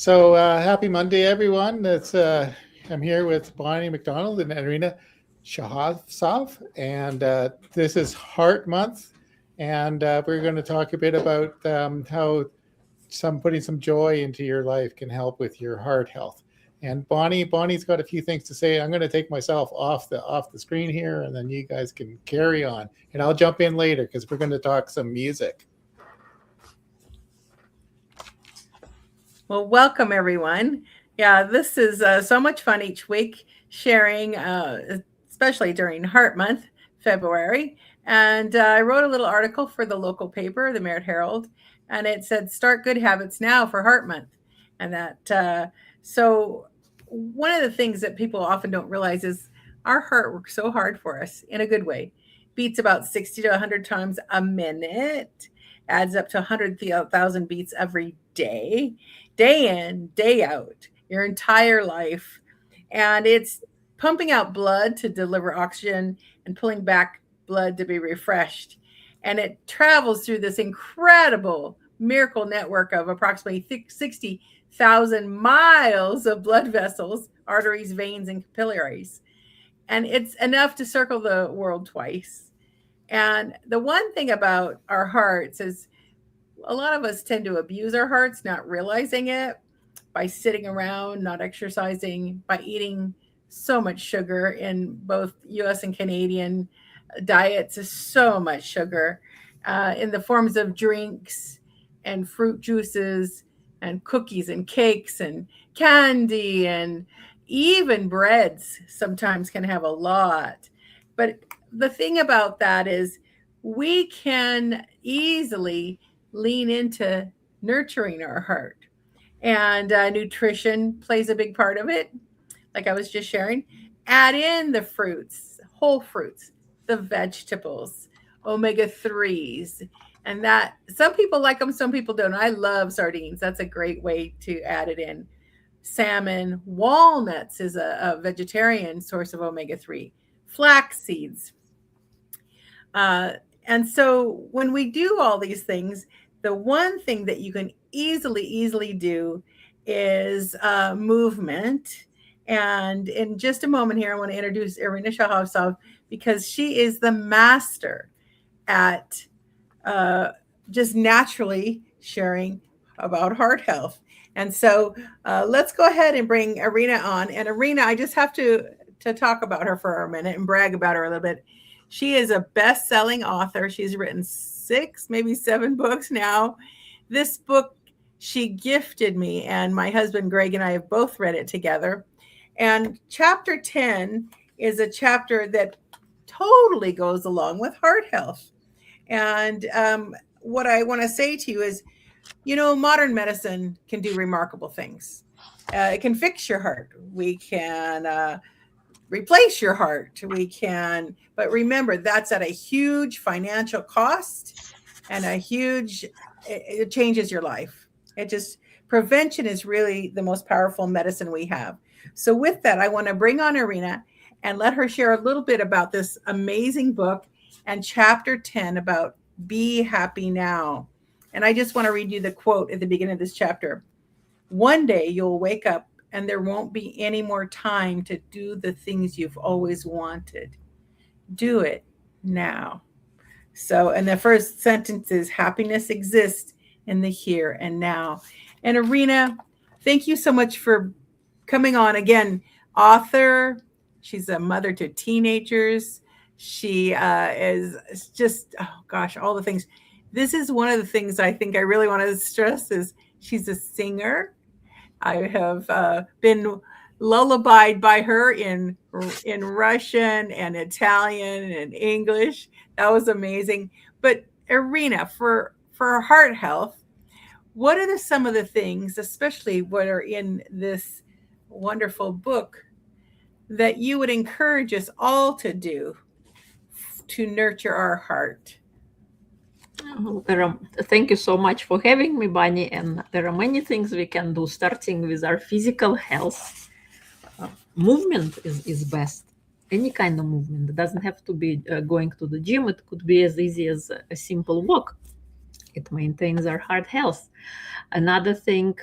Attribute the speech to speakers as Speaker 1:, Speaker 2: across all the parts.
Speaker 1: Happy Monday, everyone. I'm here with Bonnie McDonald and Irina Shehovsov, and this is Heart Month, and we're going to talk a bit about how some putting some joy into your life can help with your heart health. And Bonnie's got a few things to say. I'm going to take myself off the screen here, and then you guys can carry on, and I'll jump in later because we're going to talk some music.
Speaker 2: Well, welcome everyone. Yeah, this is so much fun each week sharing, especially during Heart Month, February. And I wrote a little article for the local paper, the Merritt Herald, and it said, "Start good habits now for Heart Month." And so one of the things that people often don't realize is our heart works so hard for us in a good way. Beats about 60 to 100 times a minute, adds up to 100,000 beats every day in, day out, your entire life. And it's pumping out blood to deliver oxygen and pulling back blood to be refreshed. And it travels through this incredible miracle network of approximately 60,000 miles of blood vessels, arteries, veins, and capillaries. And it's enough to circle the world twice. And the one thing about our hearts is a lot of us tend to abuse our hearts, not realizing it, by sitting around, not exercising, by eating so much sugar in both US and Canadian diets, is so much sugar in the forms of drinks and fruit juices and cookies and cakes and candy and even breads sometimes can have a lot. But the thing about that is we can easily lean into nurturing our heart. And nutrition plays a big part of it, like I was just sharing. Add in the fruits, whole fruits, the vegetables, omega 3s. And that some people like them, some people don't. I love sardines. That's a great way to add it in. Salmon, walnuts is a vegetarian source of omega 3, flax seeds. Uh, and so when we do all these things, the one thing that you can easily do is movement. And in just a moment here, I want to introduce Irina Shehovsov because she is the master at just naturally sharing about heart health. And so let's go ahead and bring Irina on. And Irina, I just have to talk about her for a minute and brag about her a little bit. She is a best-selling author. She's written 6, maybe 7 books now. This book she gifted me, and my husband Greg and I have both read it together. And chapter 10 is a chapter that totally goes along with heart health. And what I want to say to you is, modern medicine can do remarkable things. It can fix your heart. We can replace your heart. But remember, that's at a huge financial cost and it changes your life. Prevention is really the most powerful medicine we have. So with that, I want to bring on Irina and let her share a little bit about this amazing book and chapter 10 about be happy now. And I just want to read you the quote at the beginning of this chapter. One day you'll wake up and there won't be any more time to do the things you've always wanted. Do it now. So, and the first sentence is happiness exists in the here and now. And Irina, thank you so much for coming on again. Author, she's a mother to teenagers. She is just, oh gosh, all the things. This is one of the things I think I really want to stress is she's a singer. I have been lullabied by her in Russian and Italian and English. That was amazing. But Irina, for heart health, what are some of the things, especially what are in this wonderful book, that you would encourage us all to do to nurture our heart?
Speaker 3: Thank you so much for having me, Bunny. And there are many things we can do, starting with our physical health. Movement is best. Any kind of movement. It doesn't have to be going to the gym. It could be as easy as a simple walk. It maintains our heart health. Another thing,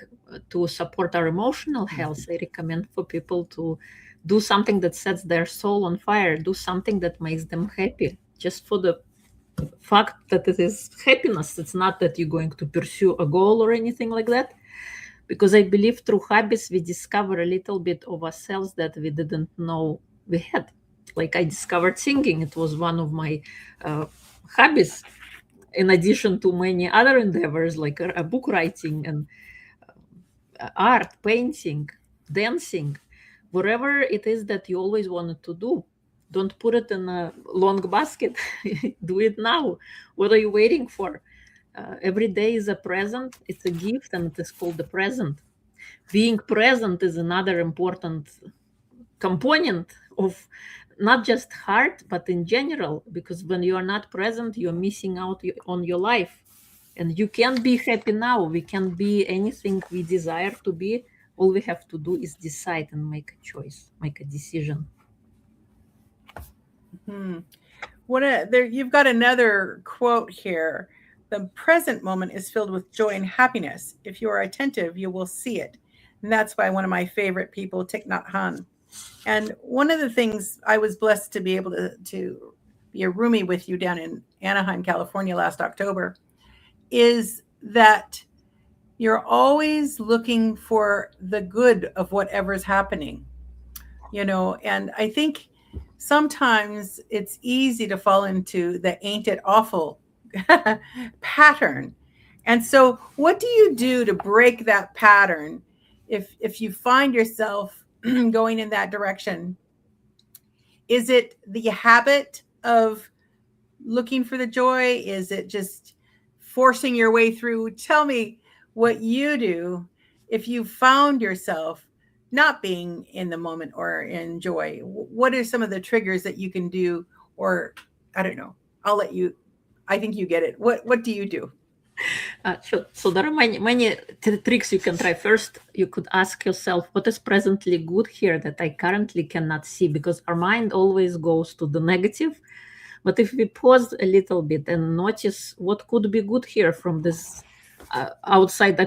Speaker 3: to support our emotional health, I recommend for people to do something that sets their soul on fire, do something that makes them happy, just for the fact that it is happiness. It's not that you're going to pursue a goal or anything like that, because I believe through hobbies we discover a little bit of ourselves that we didn't know we had. Like I discovered singing. It was one of my hobbies, in addition to many other endeavors like book writing and art, painting, dancing, whatever it is that you always wanted to do. Don't put it in a long basket. Do it now. What are you waiting for? Every day is a present. It's a gift, and it is called the present. Being present is another important component of not just heart, but in general, because when you are not present, you're missing out on your life. And you can't be happy now. We can be anything we desire to be. All we have to do is decide and make a choice, make a decision.
Speaker 2: You've got another quote here. The present moment is filled with joy and happiness. If you are attentive, you will see it. And that's by one of my favorite people, Thich Nhat Hanh. And one of the things, I was blessed to be able to be a roomie with you down in Anaheim, California last October, is that you're always looking for the good of whatever's happening, and I think sometimes it's easy to fall into the ain't it awful pattern. And so what do you do to break that pattern if you find yourself going in that direction? Is it the habit of looking for the joy? Is it just forcing your way through? Tell me what you do if you found yourself not being in the moment or in joy. What are some of the triggers that you can do? Or I don't know. I'll let you. I think you get it. What do you do?
Speaker 3: Sure. So there are many tricks you can try. First, you could ask yourself, what is presently good here that I currently cannot see? Because our mind always goes to the negative. But if we pause a little bit and notice what could be good here from this outside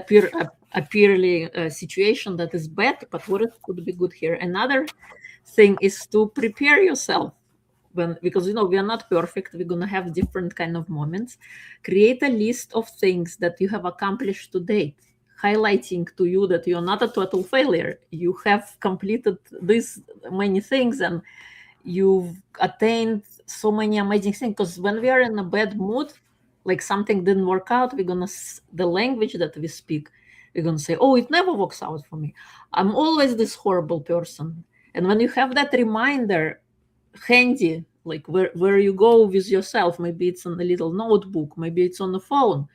Speaker 3: appearly situation that is bad, but what it could be good here. Another thing is to prepare yourself. Because we are not perfect, we're going to have different kind of moments. Create a list of things that you have accomplished to date, highlighting to you that you're not a total failure. You have completed these many things and you've attained so many amazing things. Because when we are in a bad mood, like something didn't work out, the language that we speak, we're going to say, oh, it never works out for me. I'm always this horrible person. And when you have that reminder handy, like where you go with yourself, maybe it's on a little notebook, maybe it's on the phone,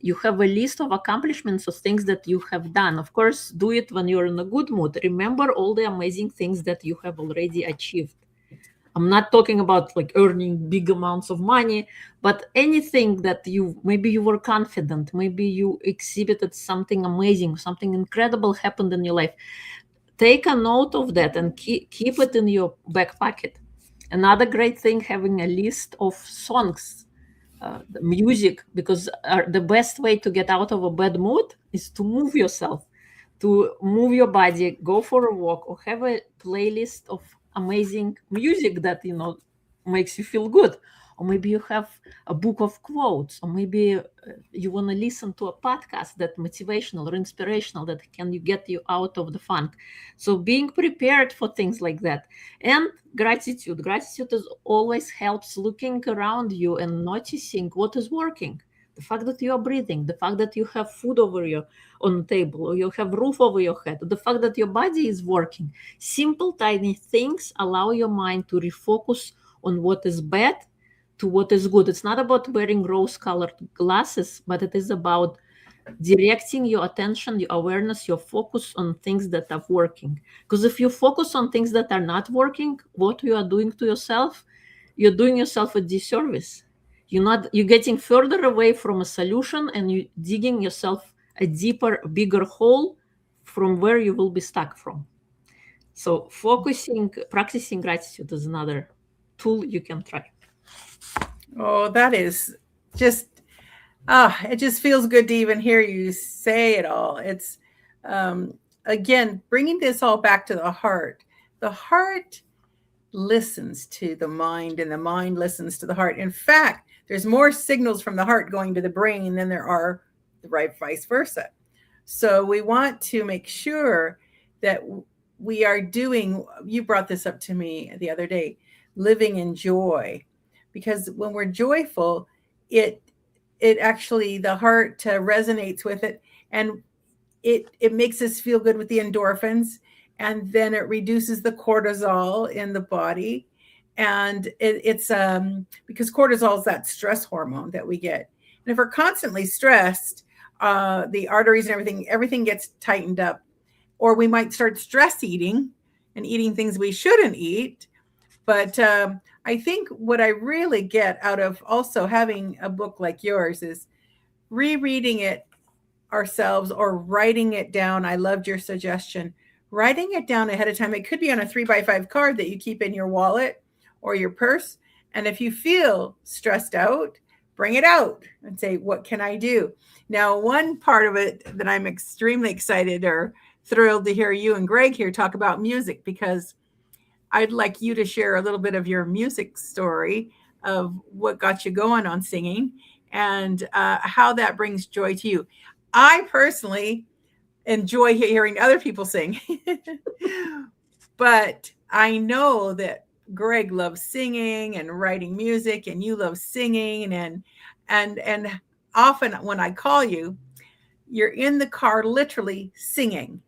Speaker 3: you have a list of accomplishments of things that you have done. Of course, do it when you're in a good mood. Remember all the amazing things that you have already achieved. I'm not talking about like earning big amounts of money, but anything that maybe you were confident, maybe you exhibited something amazing, something incredible happened in your life. Take a note of that and keep it in your back pocket. Another great thing, having a list of songs, the music, because the best way to get out of a bad mood is to move yourself, to move your body, go for a walk, or have a playlist of amazing music that makes you feel good. Or maybe you have a book of quotes, or maybe you want to listen to a podcast that motivational or inspirational that can get you out of the funk. So being prepared for things like that. And gratitude is always helps looking around you and noticing what is working. The fact that you are breathing, the fact that you have food on the table, or you have roof over your head, the fact that your body is working. Simple, tiny things allow your mind to refocus on what is bad to what is good. It's not about wearing rose-colored glasses, but it is about directing your attention, your awareness, your focus on things that are working. Because if you focus on things that are not working, what you are doing to yourself, you're doing yourself a disservice. You're getting further away from a solution, and you're digging yourself a deeper, bigger hole from where you will be stuck from. So practicing gratitude is another tool you can try.
Speaker 2: Oh, that is just It just feels good to even hear you say it all. It's again bringing this all back to the heart. The heart listens to the mind, and the mind listens to the heart. In fact, there's more signals from the heart going to the brain than there are the right vice versa. So we want to make sure that we are doing, you brought this up to me the other day, living in joy. Because when we're joyful, it actually, the heart resonates with it, and it makes us feel good with the endorphins, and then it reduces the cortisol in the body. And it's because cortisol is that stress hormone that we get. And if we're constantly stressed, the arteries and everything gets tightened up. Or we might start stress eating and eating things we shouldn't eat. But I think what I really get out of also having a book like yours is rereading it ourselves or writing it down. I loved your suggestion. Writing it down ahead of time. It could be on a 3x5 card that you keep in your wallet or your purse. And if you feel stressed out, bring it out and say, what can I do? Now, one part of it that I'm extremely excited or thrilled to hear you and Greg here talk about music, because I'd like you to share a little bit of your music story of what got you going on singing and how that brings joy to you. I personally enjoy hearing other people sing, but I know that Greg loves singing and writing music, and you love singing, and often when I call you, you're in the car literally singing.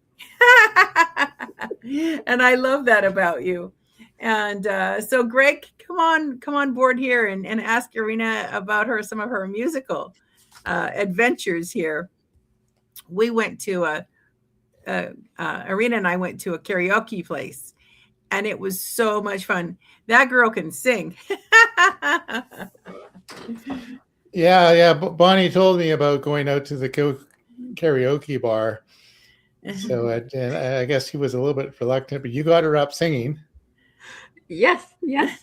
Speaker 2: And I love that about you. And so Greg, come on board here and ask Irina about some of her musical adventures here. We went to Irina and I went to a karaoke place, and it was so much fun. That girl can sing.
Speaker 1: Yeah. Bonnie told me about going out to the karaoke bar. So and I guess he was a little bit reluctant, but you got her up singing.
Speaker 3: Yes.
Speaker 2: Yeah,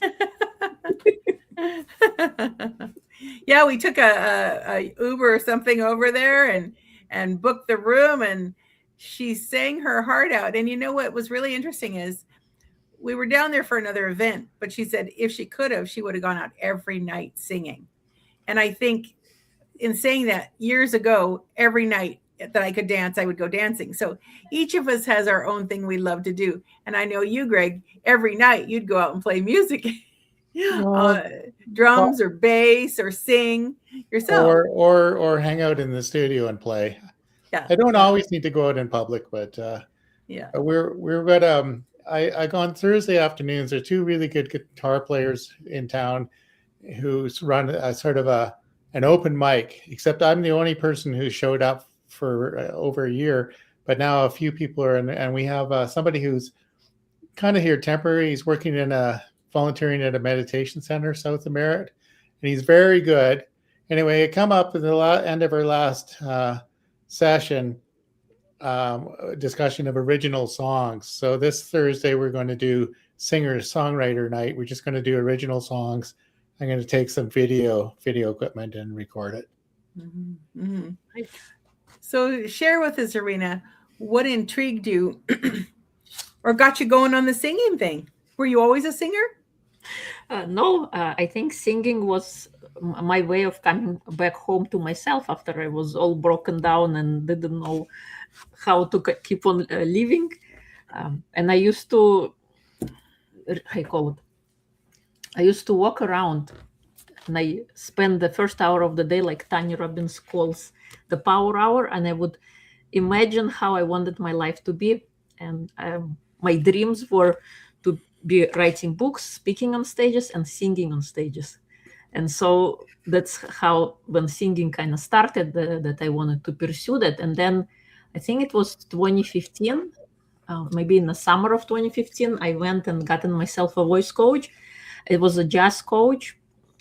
Speaker 2: we took a Uber or something over there and booked the room, and she sang her heart out. And you know what was really interesting is we were down there for another event, but she said if she could have, she would have gone out every night singing. And I think in saying that years ago, every night that I could dance, I would go dancing. So each of us has our own thing we love to do. And I know you, Greg, every night you'd go out and play music, drums or bass or sing yourself.
Speaker 1: Or hang out in the studio and play.
Speaker 2: Yeah.
Speaker 1: I don't always need to go out in public, but
Speaker 2: yeah.
Speaker 1: We're got I go on Thursday afternoons. There are two really good guitar players in town who's run a sort of an open mic, except I'm the only person who showed up for over a year, but now a few people are in, and we have somebody who's kind of here temporary. He's working volunteering at a meditation center south of Merritt, and he's very good. Anyway, it come up at the end of our last session, discussion of original songs. So this Thursday we're going to do singer-songwriter night. We're just going to do original songs. I'm going to take some video equipment and record it.
Speaker 2: Mm-hmm. Mm-hmm. So share with us, Irina, what intrigued you or got you going on the singing thing? Were you always a singer?
Speaker 3: No, I think singing was my way of coming back home to myself after I was all broken down and didn't know how to keep on living. And I used to, I used to walk around, and I spent the first hour of the day, like Tanya Robbins calls the power hour, and I would imagine how I wanted my life to be. And my dreams were to be writing books, speaking on stages, and singing on stages. And so that's how, when singing kind of started, that I wanted to pursue that. And then I think it was 2015, maybe in the summer of 2015, I went and gotten myself a voice coach. It was a jazz coach.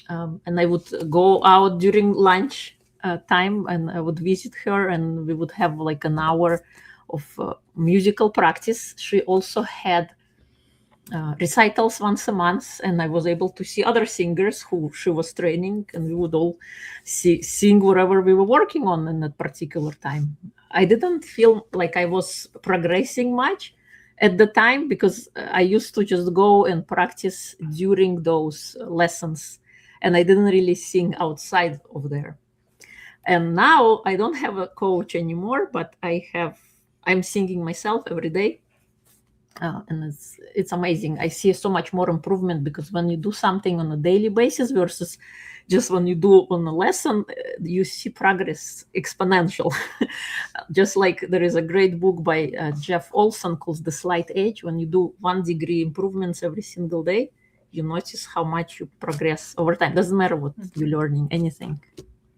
Speaker 3: And I would go out during lunch time, and I would visit her, and we would have like an hour of musical practice. She also had recitals once a month, and I was able to see other singers who she was training, and we would all sing whatever we were working on in that particular time. I didn't feel like I was progressing much at the time because I used to just go and practice during those lessons, and I didn't really sing outside of there. And now I don't have a coach anymore, but I'm singing myself every day. And it's amazing. I see so much more improvement because when you do something on a daily basis versus just when you do on a lesson, you see progress exponential. Just like there is a great book by Jeff Olson called The Slight Edge. When you do 1 degree improvements every single day, you notice how much you progress over time. Doesn't matter what you're learning, anything.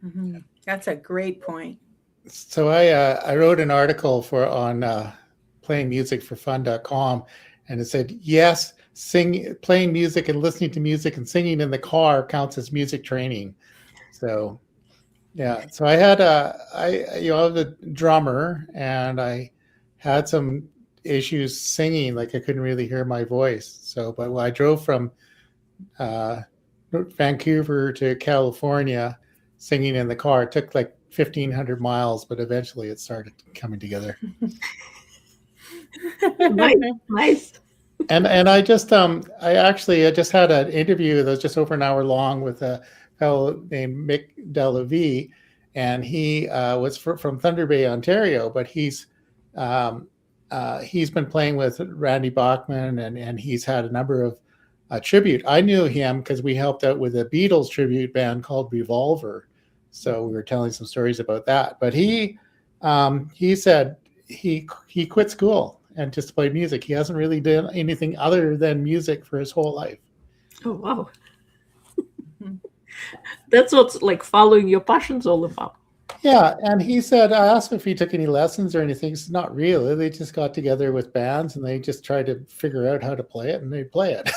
Speaker 2: Mm-hmm. That's a great point.
Speaker 1: So I wrote an article on playing music for fun.com, and it said, yes, playing music and listening to music and singing in the car counts as music training. So yeah, so I had I was a drummer, and I had some issues singing, like I couldn't really hear my voice. So, but when I drove from Vancouver to California singing in the car, it took like 1,500 miles, but eventually it started coming together.
Speaker 3: Nice.
Speaker 1: And I just I just had an interview that was just over an hour long with a fellow named Mick Delavie, and he was from Thunder Bay, Ontario, but he's been playing with Randy Bachman, and he's had a number of tribute. I knew him because we helped out with a Beatles tribute band called Revolver, so we were telling some stories about that. But he said he quit school and just played music. He hasn't really done anything other than music for his whole life.
Speaker 3: Oh, wow. That's what's like following your passion's all about.
Speaker 1: Yeah, and he said, I asked him if he took any lessons or anything. He said, not really. They just got together with bands and they just tried to figure out how to play it, and they play it.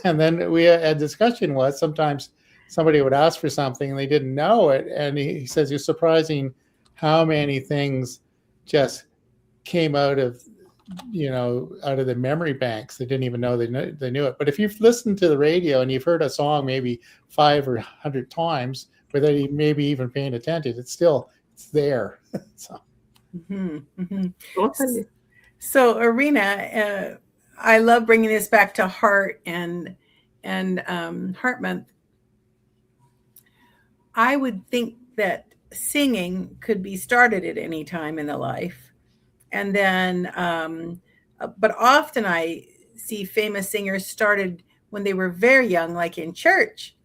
Speaker 1: And then we had a discussion was sometimes somebody would ask for something and they didn't know it. And he says, it's surprising how many things just came out of the memory banks. They didn't even know they knew it. But if you've listened to the radio and you've heard a song maybe 5 or 100 times without maybe even paying attention, it's there. So.
Speaker 2: Mm-hmm, mm-hmm.
Speaker 3: Totally.
Speaker 2: So Irina, I love bringing this back to Heart and Heart Month. I would think that singing could be started at any time in the life. And then, but often I see famous singers started when they were very young, like in church.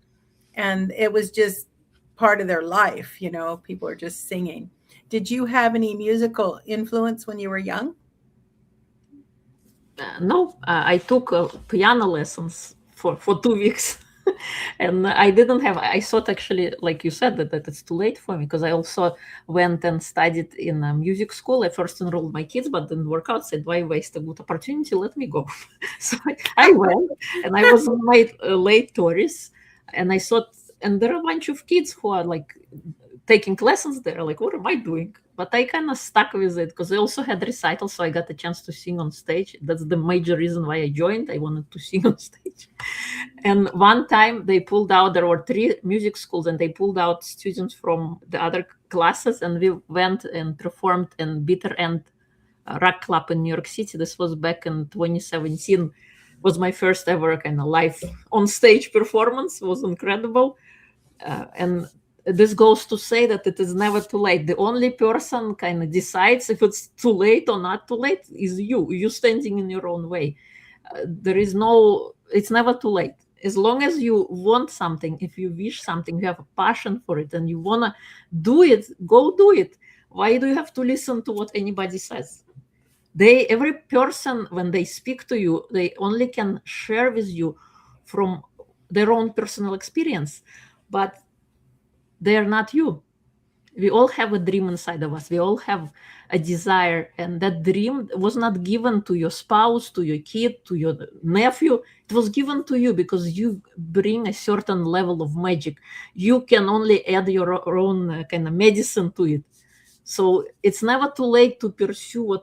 Speaker 2: And it was just part of their life, people are just singing. Did you have any musical influence when you were young?
Speaker 3: No, I took piano lessons for 2 weeks. And I thought actually, like you said, that it's too late for me, because I also went and studied in a music school. I first enrolled my kids, but didn't work out. Said, why waste a good opportunity? Let me go. So I went, and I was in my late 30s, and I thought, and there are a bunch of kids who are like taking lessons there. Like, what am I doing? But I kind of stuck with it because I also had recitals, so I got a chance to sing on stage. That's the major reason why I joined. I wanted to sing on stage. And one time there were 3 music schools, and they pulled out students from the other classes, and we went and performed in Bitter End Rock Club in New York City. This was back in 2017. Was my first ever kind of live on stage performance. It was incredible. And this goes to say that it is never too late. The only person kind of decides if it's too late or not too late is you standing in your own way. It's never too late. As long as you want something, if you wish something, you have a passion for it and you want to do it, go do it. Why do you have to listen to what anybody says? Every person, when they speak to you, they only can share with you from their own personal experience, but they're not you. We all have a dream inside of us. We all have a desire, and that dream was not given to your spouse, to your kid, to your nephew. It was given to you because you bring a certain level of magic. You can only add your own kind of medicine to it. So it's never too late to pursue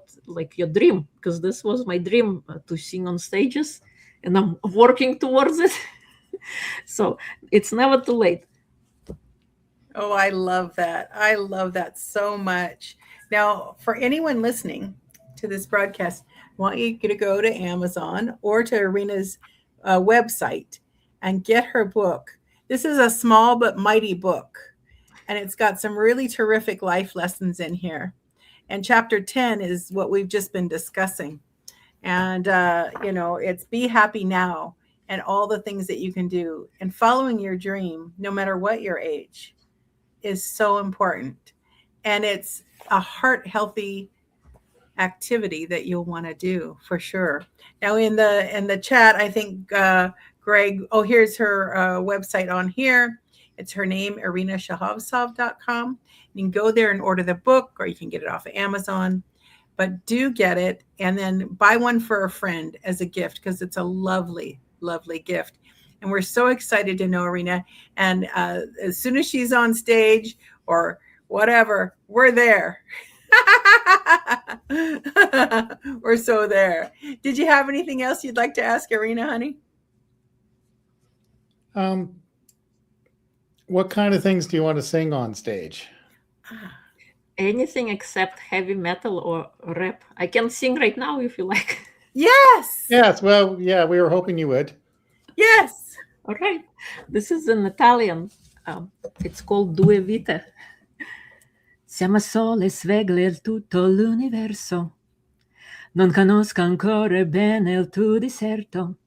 Speaker 3: your dream, because this was my dream, to sing on stages. and I'm working towards it. So it's never too late.
Speaker 2: Oh, I love that. I love that so much. Now, for anyone listening to this broadcast, I want you to go to Amazon or to Irina's website and get her book. This is a small but mighty book, and it's got some really terrific life lessons in here. And chapter 10 is what we've just been discussing. And, it's be happy now and all the things that you can do. And following your dream, no matter what your age, is so important. And it's a heart healthy activity that you'll want to do for sure. Now in the chat, I think Greg, here's her website on here. It's her name, irinashehovsov.com. You can go there and order the book, or you can get it off of Amazon. But do get it and then buy one for a friend as a gift, because it's a lovely, lovely gift. And we're so excited to know Irina. And as soon as she's on stage or whatever, we're there. We're so there. Did you have anything else you'd like to ask Irina, honey?
Speaker 1: What kind of things do you want to sing on stage?
Speaker 3: Anything except heavy metal or rap. I can sing right now if you like.
Speaker 2: Yes.
Speaker 1: Yes. Well, yeah, we were hoping you would.
Speaker 2: Yes.
Speaker 3: All right. This is in Italian. It's called Due Vite. Siamo sole svegle il tutto l'universo. Non conosco ancora bene il tuo deserto.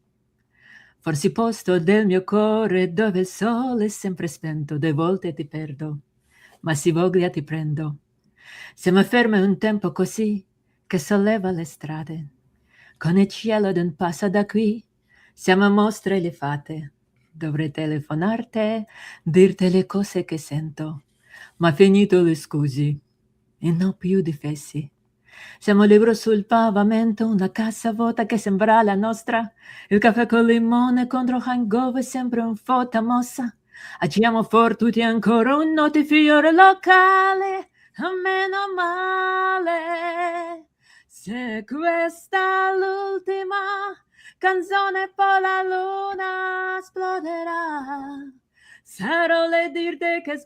Speaker 3: Forse posto del mio cuore dove il sole è sempre spento, 2 volte ti perdo, ma si voglia ti prendo. Siamo fermi un tempo così che solleva le strade. Con il cielo non passa da qui, siamo mostre le fate. Dovrei telefonarti, dirti le cose che sento, ma finito le scusi e non più difesi. Siamo liberi sul pavimento, una casa vuota che sembra la nostra. Il caffè con limone contro hangover è sempre un fotta mossa. Agiamo fortuti ancora un notifiore locale. Meno male, se questa è l'ultima canzone poi la luna esploderà. Sarò lì a dirti che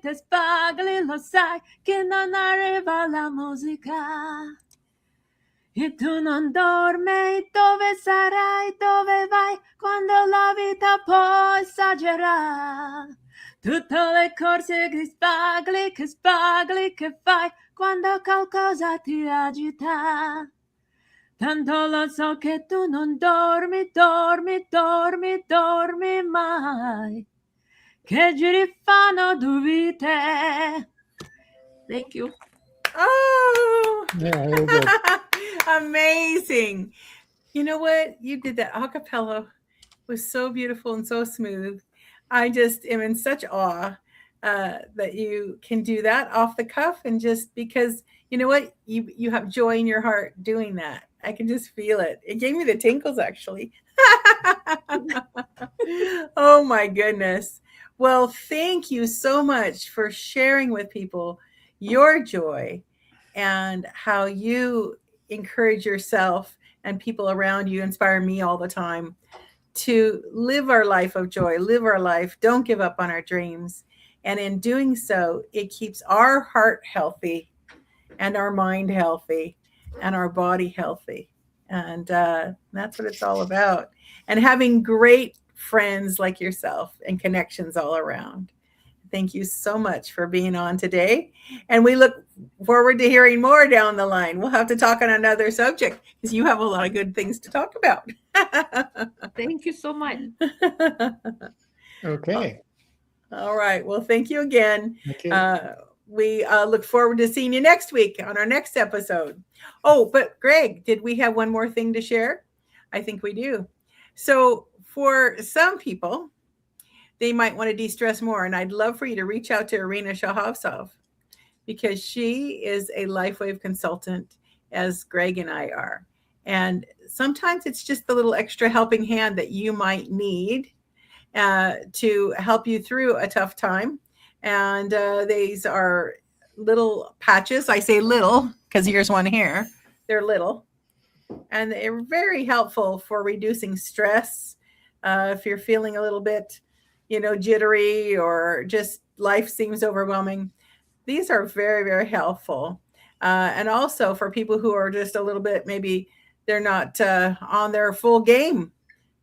Speaker 3: te spagli, lo sai che non arriva la musica. E tu non dormi, dove sarai, dove vai, quando la vita poi esagera. Tutte le corse che spagli, che fai quando qualcosa ti agita. Tanto lo so che tu non dormi mai, che giri fanno 2 vite. Thank you.
Speaker 2: Oh,
Speaker 1: Yeah, very good.
Speaker 2: Amazing. You know what? You did that a cappella. It was so beautiful and so smooth. I just am in such awe that you can do that off the cuff, and just because you know what, you have joy in your heart doing that. I can just feel it. It gave me the tinkles actually. Oh my goodness. Well, thank you so much for sharing with people your joy and how you encourage yourself and people around you, inspire me all the time to live our life of joy, live our life, don't give up on our dreams. And in doing so, it keeps our heart healthy and our mind healthy and our body healthy. And that's what it's all about. And having great friends like yourself and connections all around. Thank you so much for being on today. And we look forward to hearing more down the line. We'll have to talk on another subject because you have a lot of good things to talk about.
Speaker 3: Thank you so much.
Speaker 1: Okay.
Speaker 2: All right. Well, thank you again.
Speaker 1: Okay.
Speaker 2: We look forward to seeing you next week on our next episode. Oh, but Greg, did we have one more thing to share? I think we do. So for some people, they might want to de-stress more. And I'd love for you to reach out to Irina Shehovsov, because she is a LifeWave consultant, as Greg and I are. And sometimes it's just the little extra helping hand that you might need to help you through a tough time. And these are little patches. I say little because here's one here. They're little. and they're very helpful for reducing stress. If you're feeling a little bit, jittery, or just life seems overwhelming, these are very, very helpful. And also for people who are just a little bit, maybe they're not on their full game,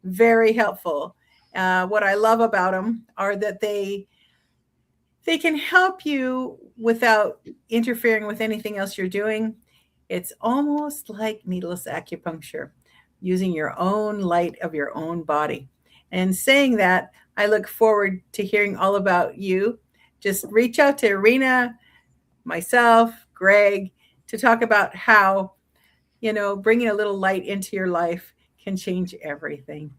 Speaker 2: very helpful. What I love about them are that they can help you without interfering with anything else you're doing. It's almost like needless acupuncture, using your own light of your own body. And saying that, I look forward to hearing all about you. Just reach out to Irina, myself, Greg, to talk about how, bringing a little light into your life can change everything.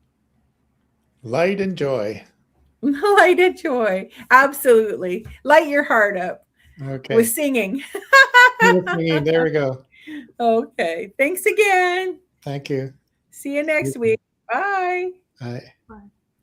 Speaker 1: Light and joy.
Speaker 2: Light and joy. Absolutely. Light your heart up.
Speaker 1: Okay.
Speaker 2: With singing.
Speaker 1: There we go.
Speaker 2: Okay. Thanks again.
Speaker 1: Thank you.
Speaker 2: See you next week. Bye.
Speaker 1: Bye.